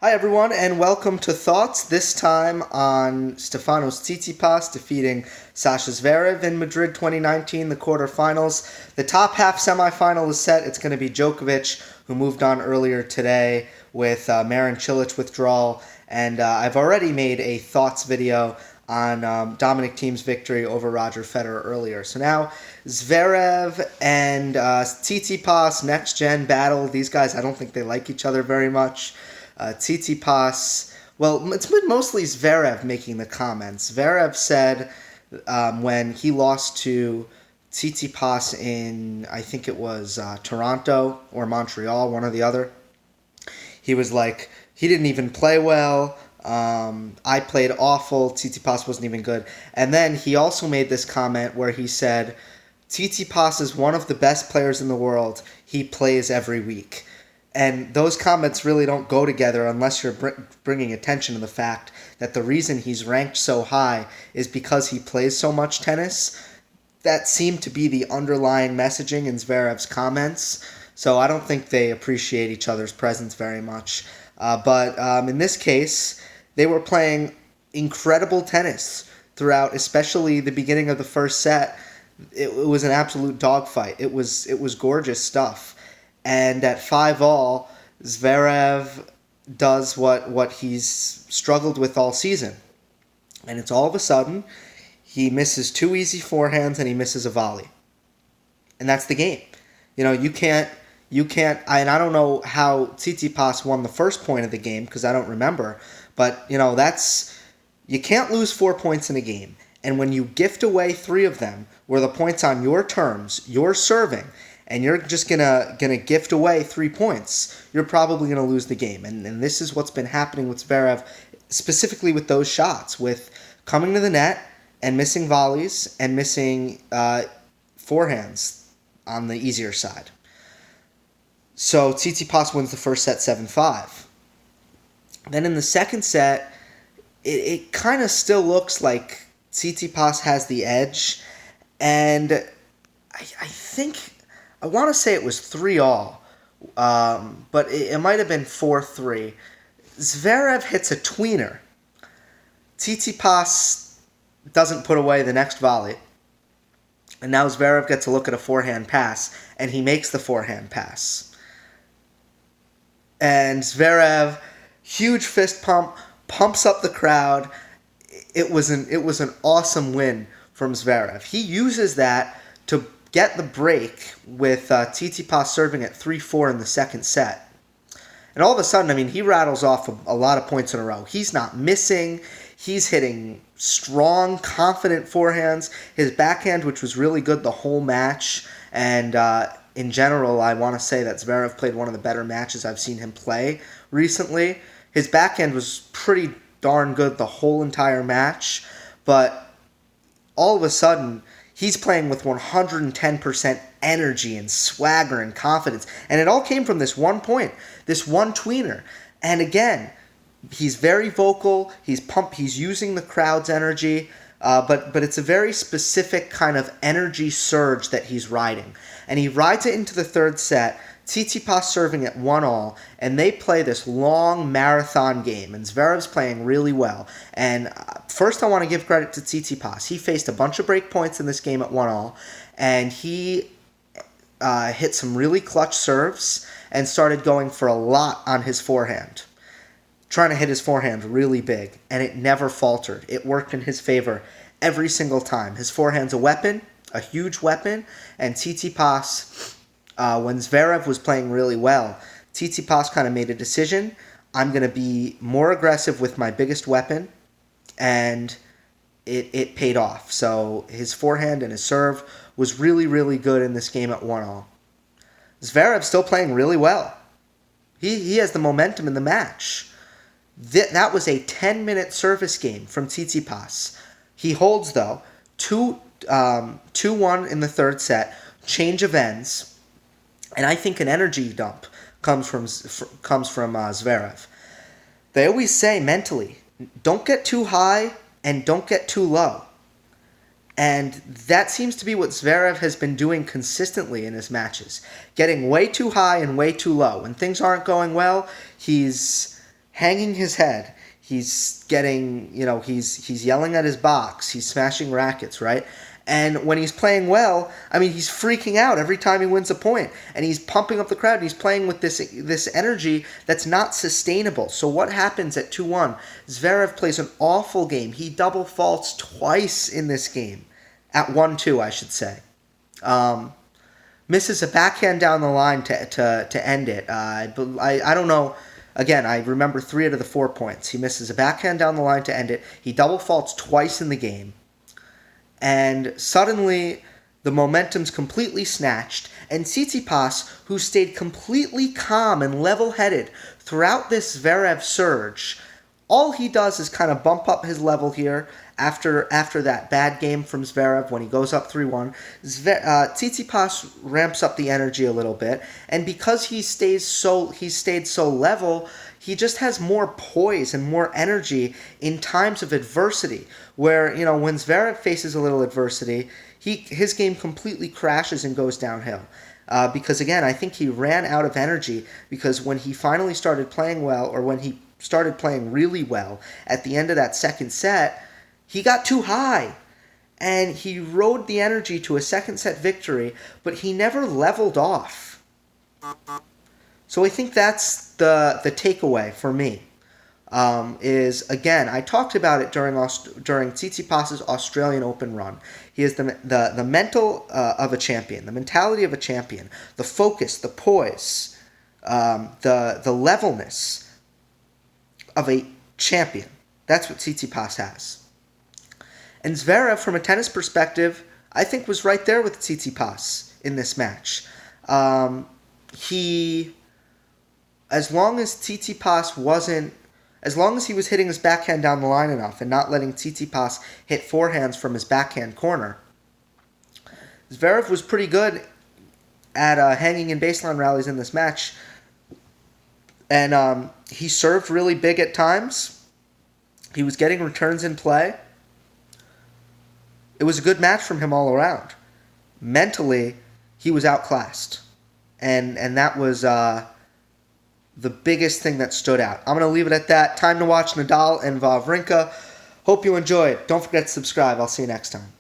Hi everyone, and welcome to Thoughts, this time on Stefanos Tsitsipas defeating Sascha Zverev in Madrid 2019, the quarterfinals. The top half semifinal is set. It's going to be Djokovic, who moved on earlier today with Marin Cilic withdrawal, and I've already made a Thoughts video on Dominic Thiem's victory over Roger Federer earlier. So now Zverev and Tsitsipas, next-gen battle. These guys, I don't think they like each other very much. Tsitsipas, well, it's been mostly Zverev making the comments. Zverev said when he lost to Tsitsipas in, I think it was Toronto or Montreal, one or the other, he was like, he didn't even play well. I played awful. Tsitsipas wasn't even good. And then he also made this comment where he said, Tsitsipas is one of the best players in the world. He plays every week. And those comments really don't go together unless you're bringing attention to the fact that the reason he's ranked so high is because he plays so much tennis. That seemed to be the underlying messaging in Zverev's comments. So I don't think they appreciate each other's presence very much. But in this case, they were playing incredible tennis throughout, especially the beginning of the first set. It was an absolute dogfight. It was gorgeous stuff. And at 5-all, Zverev does what he's struggled with all season. And it's all of a sudden, he misses two easy forehands and he misses a volley. And that's the game. You know, you can't, and I don't know how Tsitsipas won the first point of the game because I don't remember. But, you know, you can't lose 4 points in a game. And when you gift away 3 of them, where the point's on your terms, you're serving, and you're just gonna gift away 3 points, you're probably gonna lose the game. And this is what's been happening with Zverev, specifically with those shots, with coming to the net and missing volleys and missing forehands on the easier side. So Tsitsipas wins the first set 7-5. Then in the second set, it kind of still looks like Tsitsipas has the edge, and I think, I want to say it was 3-all, but it might have been 4-3. Zverev hits a tweener. Tsitsipas doesn't put away the next volley. And now Zverev gets a look at a forehand pass, and he makes the forehand pass. And Zverev, huge fist pump, pumps up the crowd. It was an awesome win from Zverev. He uses that to get the break with Tsitsipas serving at 3-4 in the second set. And all of a sudden, I mean, he rattles off a lot of points in a row. He's not missing. He's hitting strong, confident forehands. His backhand, which was really good the whole match. And in general, I want to say that Zverev played one of the better matches I've seen him play recently. His backhand was pretty darn good the whole entire match. But all of a sudden, he's playing with 110% energy and swagger and confidence. And it all came from this one point, this one tweener. And again, he's very vocal. He's using the crowd's energy. But it's a very specific kind of energy surge that he's riding. And he rides it into the third set. Tsitsipas serving at 1-all, and they play this long marathon game, and Zverev's playing really well. And first I want to give credit to Tsitsipas. He faced a bunch of break points in this game at 1-all, and he hit some really clutch serves and started going for a lot on his forehand, trying to hit his forehand really big, and it never faltered. It worked in his favor every single time. His forehand's a weapon, a huge weapon, and Tsitsipas, when Zverev was playing really well, Tsitsipas kind of made a decision. I'm going to be more aggressive with my biggest weapon, and it paid off. So his forehand and his serve was really, really good in this game at 1-all. Zverev's still playing really well. He has the momentum in the match. That was a 10-minute service game from Tsitsipas. He holds, though, 2-1 in the third set, change of ends. And I think an energy dump comes from Zverev. They always say mentally, don't get too high and don't get too low. And that seems to be what Zverev has been doing consistently in his matches. Getting way too high and way too low. When things aren't going well, he's hanging his head. He's getting, he's yelling at his box. He's smashing rackets, right? And when he's playing well, I mean, he's freaking out every time he wins a point, and he's pumping up the crowd. And he's playing with this energy that's not sustainable. So what happens at 2-1? Zverev plays an awful game. He double faults twice in this game, at 1-2, I should say. Misses a backhand down the line to end it. I don't know. Again, I remember 3 out of the 4 points. He misses a backhand down the line to end it. He double faults twice in the game. And suddenly, the momentum's completely snatched. And Tsitsipas, who stayed completely calm and level-headed throughout this Zverev surge, all he does is kind of bump up his level here after that bad game from Zverev when he goes up 3-1. Tsitsipas ramps up the energy a little bit, and because he stayed so level, he just has more poise and more energy in times of adversity, where, when Zverev faces a little adversity, his game completely crashes and goes downhill. Because, again, I think he ran out of energy, because when he finally started playing well, or when he started playing really well at the end of that second set, he got too high. And he rode the energy to a second set victory, but he never leveled off. So I think that's the takeaway for me. Is, again, I talked about it during Tsitsipas' Australian Open run. He has the mental of a champion, the mentality of a champion, the focus, the poise, the levelness of a champion. That's what Tsitsipas has. And Zverev, from a tennis perspective, I think was right there with Tsitsipas in this match. As long as he was hitting his backhand down the line enough and not letting Tsitsipas hit forehands from his backhand corner, Zverev was pretty good at hanging in baseline rallies in this match. And he served really big at times. He was getting returns in play. It was a good match from him all around. Mentally, he was outclassed. And that was the biggest thing that stood out. I'm going to leave it at that. Time to watch Nadal and Wawrinka. Hope you enjoyed. Don't forget to subscribe. I'll see you next time.